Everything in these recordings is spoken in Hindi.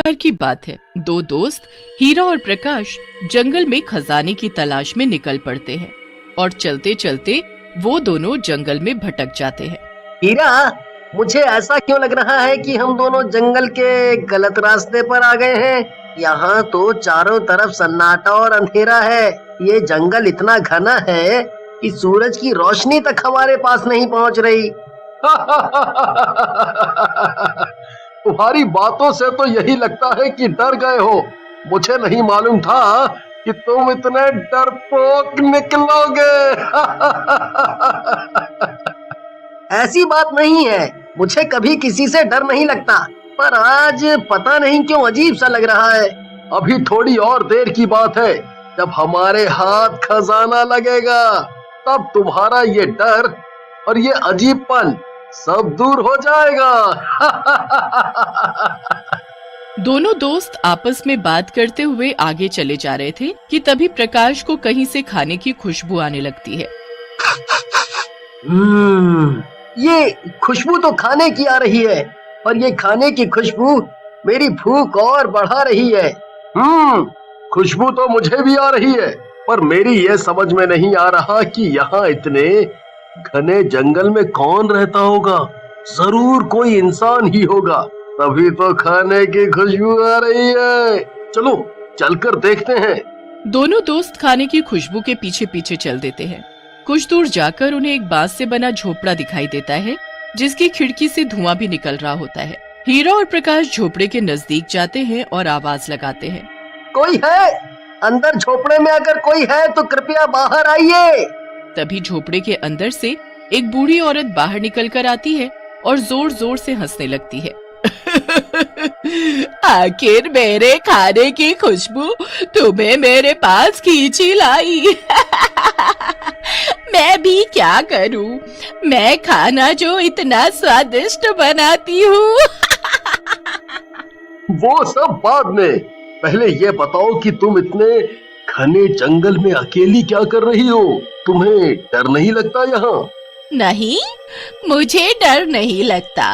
बार की बात है, दो दोस्त हीरा और प्रकाश जंगल में खजाने की तलाश में निकल पड़ते हैं और चलते चलते वो दोनों जंगल में भटक जाते हैं। हीरा, मुझे ऐसा क्यों लग रहा है कि हम दोनों जंगल के गलत रास्ते पर आ गए हैं। यहाँ तो चारों तरफ सन्नाटा और अंधेरा है। ये जंगल इतना घना है कि सूरज की रोशनी तक हमारे पास नहीं पहुँच रही। तुम्हारी बातों से तो यही लगता है कि डर गए हो। मुझे नहीं मालूम था कि तुम इतने डरपोक निकलोगे। ऐसी बात नहीं है, मुझे कभी किसी से डर नहीं लगता, पर आज पता नहीं क्यों अजीब सा लग रहा है। अभी थोड़ी और देर की बात है, जब हमारे हाथ खजाना लगेगा तब तुम्हारा ये डर और ये अजीबपन सब दूर हो जाएगा। दोनों दोस्त आपस में बात करते हुए आगे चले जा रहे थे कि तभी प्रकाश को कहीं से खाने की खुशबू आने लगती है। ये खुशबू तो खाने की आ रही है, और ये खाने की खुशबू मेरी भूख और बढ़ा रही है। खुशबू तो मुझे भी आ रही है, पर मेरी ये समझ में नहीं आ रहा कि यहाँ इतने घने जंगल में कौन रहता होगा। जरूर कोई इंसान ही होगा, तभी तो खाने की खुशबू आ रही है। चलो चलकर देखते हैं। दोनों दोस्त खाने की खुशबू के पीछे पीछे चल देते हैं। कुछ दूर जाकर उन्हें एक बांस से बना झोपड़ा दिखाई देता है, जिसकी खिड़की से धुआं भी निकल रहा होता है। हीरा और प्रकाश झोपड़े के नजदीक जाते हैं और आवाज लगाते हैं, कोई है? अंदर झोपड़े में अगर कोई है तो कृपया बाहर आइए। तभी झोपड़े के अंदर से एक बूढ़ी औरत बाहर निकल कर आती है और जोर जोर से हंसने लगती है। आखिर मेरे खाने की खुशबू तुम्हें मेरे पास खींची लाई। मैं भी क्या करूं, मैं खाना जो इतना स्वादिष्ट बनाती हूँ। वो सब बाद में, पहले ये बताओ कि तुम इतने घने जंगल में अकेली क्या कर रही हो? तुम्हें डर नहीं लगता यहाँ? नहीं, मुझे डर नहीं लगता,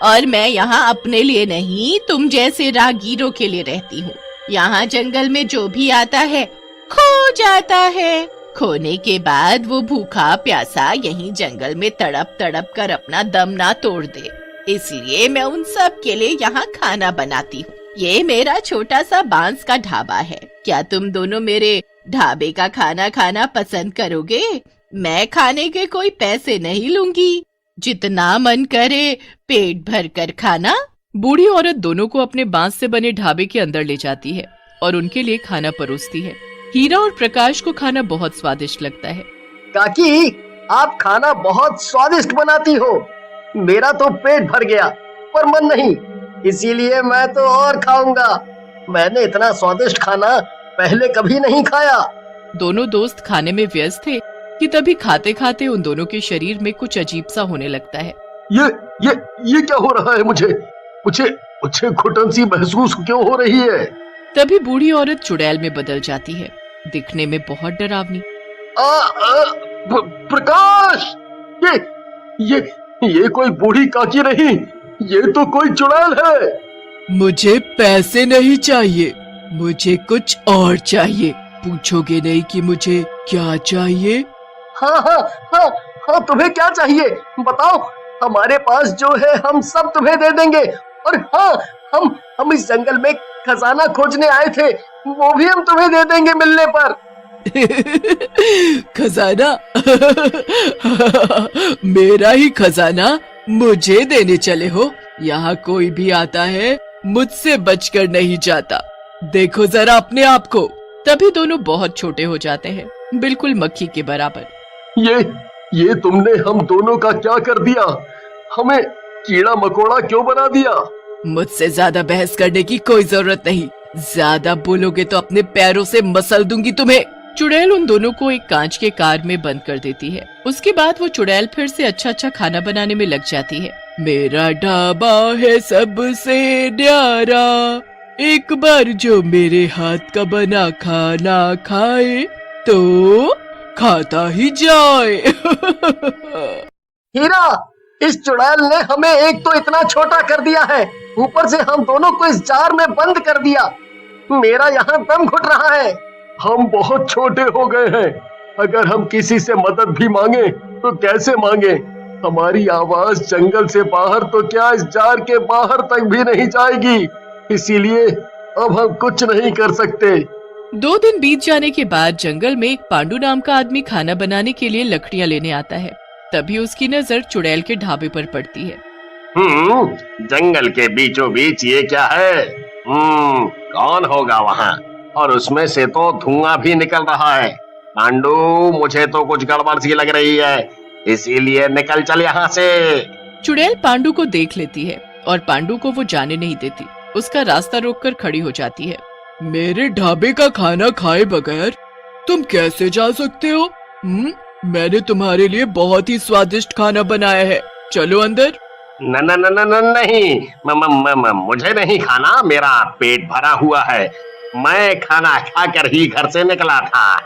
और मैं यहाँ अपने लिए नहीं, तुम जैसे राहगीरों के लिए रहती हूँ। यहाँ जंगल में जो भी आता है खो जाता है। खोने के बाद वो भूखा प्यासा यहीं जंगल में तड़प तड़प कर अपना दम ना तोड़ दे, इसलिए मैं उन सब के लिए यहाँ खाना बनाती हूँ। ये मेरा छोटा सा बांस का ढाबा है। क्या तुम दोनों मेरे ढाबे का खाना खाना पसंद करोगे? मैं खाने के कोई पैसे नहीं लूंगी, जितना मन करे पेट भर कर खाना। बूढ़ी औरत दोनों को अपने बांस से बने ढाबे के अंदर ले जाती है और उनके लिए खाना परोसती है। हीरा और प्रकाश को खाना बहुत स्वादिष्ट लगता है। काकी, आप खाना बहुत स्वादिष्ट बनाती हो। मेरा तो पेट भर गया, पर मन नहीं, इसीलिए मैं तो और खाऊंगा। मैंने इतना स्वादिष्ट खाना पहले कभी नहीं खाया। दोनों दोस्त खाने में व्यस्त थे कि तभी खाते खाते उन दोनों के शरीर में कुछ अजीब सा होने लगता है। ये क्या हो रहा है? मुझे घुटन सी महसूस क्यों हो रही है? तभी बूढ़ी औरत चुड़ैल में बदल जाती है, दिखने में बहुत डरावनी। प्रकाश, ये कोई बूढ़ी काकी नहीं, ये तो कोई चुड़ैल है। मुझे पैसे नहीं चाहिए, मुझे कुछ और चाहिए। पूछोगे नहीं कि मुझे क्या चाहिए? हाँ, तुम्हें क्या चाहिए बताओ। हमारे पास जो है हम सब तुम्हें दे देंगे। और हाँ, हम इस जंगल में खजाना खोजने आए थे, वो भी हम तुम्हें दे देंगे मिलने पर। खजाना? मेरा ही खजाना मुझे देने चले हो? यहाँ कोई भी आता है मुझसे बचकर नहीं जाता। देखो जरा अपने आप को। तभी दोनों बहुत छोटे हो जाते हैं, बिल्कुल मक्खी के बराबर। ये तुमने हम दोनों का क्या कर दिया? हमें कीड़ा मकोड़ा क्यों बना दिया? मुझसे ज्यादा बहस करने की कोई जरूरत नहीं। ज्यादा बोलोगे तो अपने पैरों से मसल दूंगी तुम्हें। चुड़ैल उन दोनों को एक कांच के कार में बंद कर देती है। उसके बाद वो चुड़ैल फिर से अच्छा खाना बनाने में लग जाती है। मेरा ढाबा है सबसे न्यारा, एक बार जो मेरे हाथ का बना खाना खाए तो खाता ही जाए। हीरा, इस चुड़ैल ने हमें एक तो इतना छोटा कर दिया है, ऊपर से हम दोनों को इस जार में बंद कर दिया। मेरा यहाँ दम घुट रहा है। हम बहुत छोटे हो गए हैं। अगर हम किसी से मदद भी मांगे तो कैसे मांगे? हमारी आवाज जंगल से बाहर तो क्या इस जार के बाहर तक भी नहीं जाएगी। इसीलिए अब हम कुछ नहीं कर सकते। 2 दिन बीत जाने के बाद जंगल में एक पांडु नाम का आदमी खाना बनाने के लिए लकड़ियां लेने आता है। तभी उसकी नजर चुड़ैल के ढाबे पर पड़ती है। जंगल के बीचों बीच ये क्या है? कौन होगा वहाँ? और उसमें से तो धुआं भी निकल रहा है। पांडु, मुझे तो कुछ गड़बड़ सी लग रही है, इसीलिए निकल चल यहाँ से। चुड़ैल पांडु को देख लेती है और पांडु को वो जाने नहीं देती। उसका रास्ता रोककर खड़ी हो जाती है। मेरे ढाबे का खाना खाए बगैर तुम कैसे जा सकते हो? मैंने तुम्हारे लिए बहुत ही स्वादिष्ट खाना बनाया है, चलो अंदर। न न न न नहीं, मुझे नहीं खाना, मेरा पेट भरा हुआ है। मैं खाना खाकर ही घर से निकला था।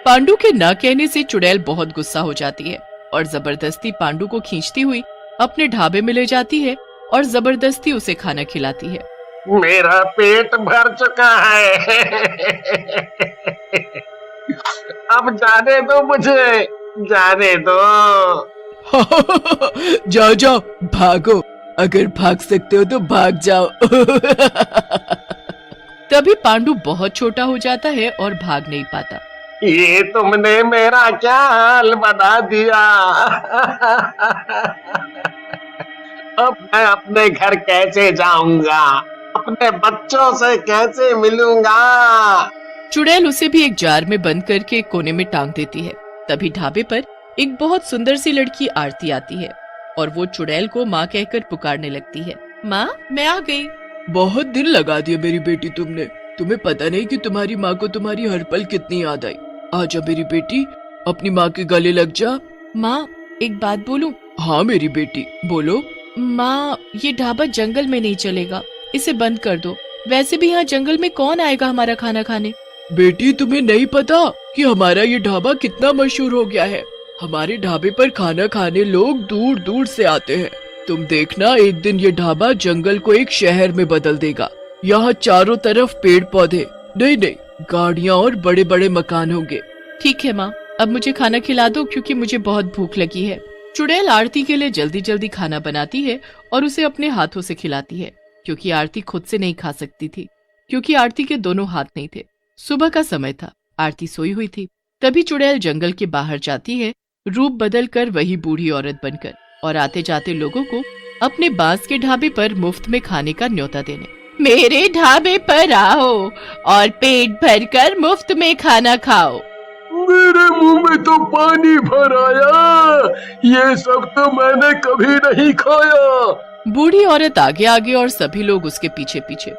पांडु के न कहने से चुड़ैल बहुत गुस्सा हो जाती है और जबरदस्ती पांडु को खींचती हुई अपने ढाबे में ले जाती है और जबरदस्ती उसे खाना खिलाती है। मेरा पेट भर चुका है। अब जाने दो मुझे, जाने दो। जाओ जाओ, भागो, अगर भाग सकते हो तो भाग जाओ। तभी पांडु बहुत छोटा हो जाता है और भाग नहीं पाता। ये तुमने मेरा क्या हाल बना दिया। अब मैं अपने घर कैसे जाऊंगा? अपने बच्चों से कैसे मिलूंगा? चुड़ैल उसे भी एक जार में बंद करके एक कोने में टांग देती है। तभी ढाबे पर एक बहुत सुंदर सी लड़की आरती आती है और वो चुड़ैल को माँ कहकर पुकारने लगती है। माँ, मैं आ गई। बहुत दिन लगा दिया मेरी बेटी तुमने। तुम्हें पता नहीं कि तुम्हारी माँ को तुम्हारी हर पल कितनी याद आई। आजा मेरी बेटी, अपनी माँ के गले लग जा। माँ, एक बात बोलूं? हाँ मेरी बेटी, बोलो। माँ, ये ढाबा जंगल में नहीं चलेगा, इसे बंद कर दो। वैसे भी यहाँ जंगल में कौन आएगा हमारा खाना खाने? बेटी, तुम्हें नहीं पता कि हमारा ये ढाबा कितना मशहूर हो गया है। हमारे ढाबे पर खाना खाने लोग दूर दूर से आते हैं। तुम देखना, एक दिन ये ढाबा जंगल को एक शहर में बदल देगा। यहाँ चारों तरफ पेड़ पौधे, नहीं नहीं, गाड़ियाँ और बड़े बड़े मकान होंगे। ठीक है माँ, अब मुझे खाना खिला दो क्योंकि मुझे बहुत भूख लगी है। चुड़ैल आरती के लिए जल्दी जल्दी खाना बनाती है और उसे अपने हाथों से खिलाती है, क्योंकि आरती खुद से नहीं खा सकती थी, क्योंकि आरती के दोनों हाथ नहीं थे। सुबह का समय था, आरती सोई हुई थी। तभी चुड़ैल जंगल के बाहर जाती है, रूप बदल कर वही बूढ़ी औरत बनकर, और आते जाते लोगों को अपने बांस के ढाबे पर मुफ्त में खाने का न्योता देने। मेरे ढाबे पर आओ और पेट भरकर मुफ्त में खाना खाओ। मेरे मुंह में तो पानी भर आया। ये सब तो मैंने कभी नहीं खाया। बूढ़ी औरत आगे आगे और सभी लोग उसके पीछे पीछे।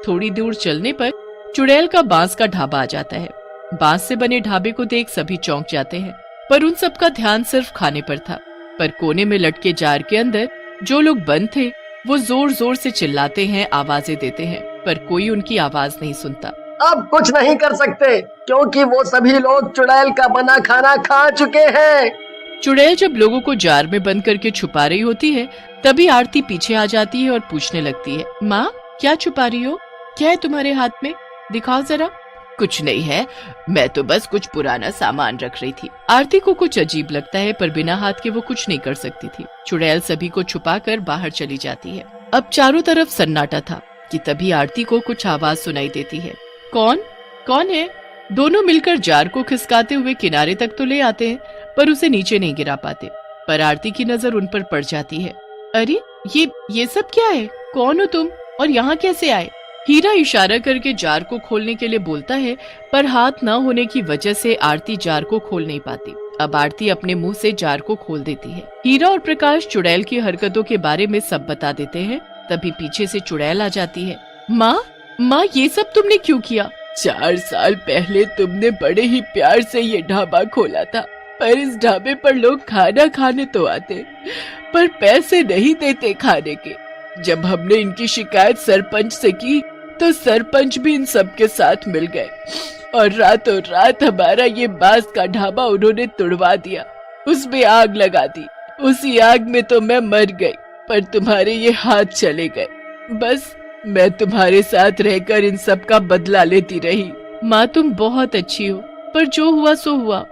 थोड़ी दूर चलने पर चुड़ैल का बांस का ढाबा आ जाता है। बांस से बने ढाबे को देख सभी चौंक जाते हैं, पर उन सबका ध्यान सिर्फ खाने पर था। पर कोने में लटके जार के अंदर जो लोग बंद थे वो जोर जोर से चिल्लाते हैं, आवाजें देते हैं, पर कोई उनकी आवाज नहीं सुनता। अब कुछ नहीं कर सकते क्योंकि वो सभी लोग चुड़ैल का बना खाना खा चुके हैं। चुड़ैल जब लोगों को जार में बंद करके छुपा रही होती है, तभी आरती पीछे आ जाती है और पूछने लगती है, माँ, क्या छुपा रही हो? क्या है तुम्हारे हाथ में? दिखाओ जरा। कुछ नहीं है, मैं तो बस कुछ पुराना सामान रख रही थी। आरती को कुछ अजीब लगता है, पर बिना हाथ के वो कुछ नहीं कर सकती थी। चुड़ैल सभी को छुपाकर बाहर चली जाती है। अब चारों तरफ सन्नाटा था कि तभी आरती को कुछ आवाज सुनाई देती है। कौन कौन है? दोनों मिलकर जार को खिसकाते हुए किनारे तक तो ले आते हैं, पर उसे नीचे नहीं गिरा पाते। पर आरती की नजर उन पर पड़ जाती है। अरे ये सब क्या है? कौन हो तुम और यहाँ कैसे आए? हीरा इशारा करके जार को खोलने के लिए बोलता है, पर हाथ न होने की वजह से आरती जार को खोल नहीं पाती। अब आरती अपने मुंह से जार को खोल देती है। हीरा और प्रकाश चुड़ैल की हरकतों के बारे में सब बता देते हैं। तभी पीछे से चुड़ैल आ जाती है। माँ, ये सब तुमने क्यों किया? 4 साल पहले तुमने बड़े ही प्यार से ये ढाबा खोला था, पर इस ढाबे पर लोग खाना खाने तो आते, पर पैसे नहीं देते खाने के। जब हमने इनकी शिकायत सरपंच से की तो सरपंच भी इन सब के साथ मिल गए और रातों रात हमारा ये बांस का ढाबा उन्होंने तुड़वा दिया, उसमें आग लगा दी। उसी आग में तो मैं मर गई। पर तुम्हारे ये हाथ चले गए। बस मैं तुम्हारे साथ रहकर इन सब का बदला लेती रही। माँ तुम बहुत अच्छी हो, पर जो हुआ सो हुआ।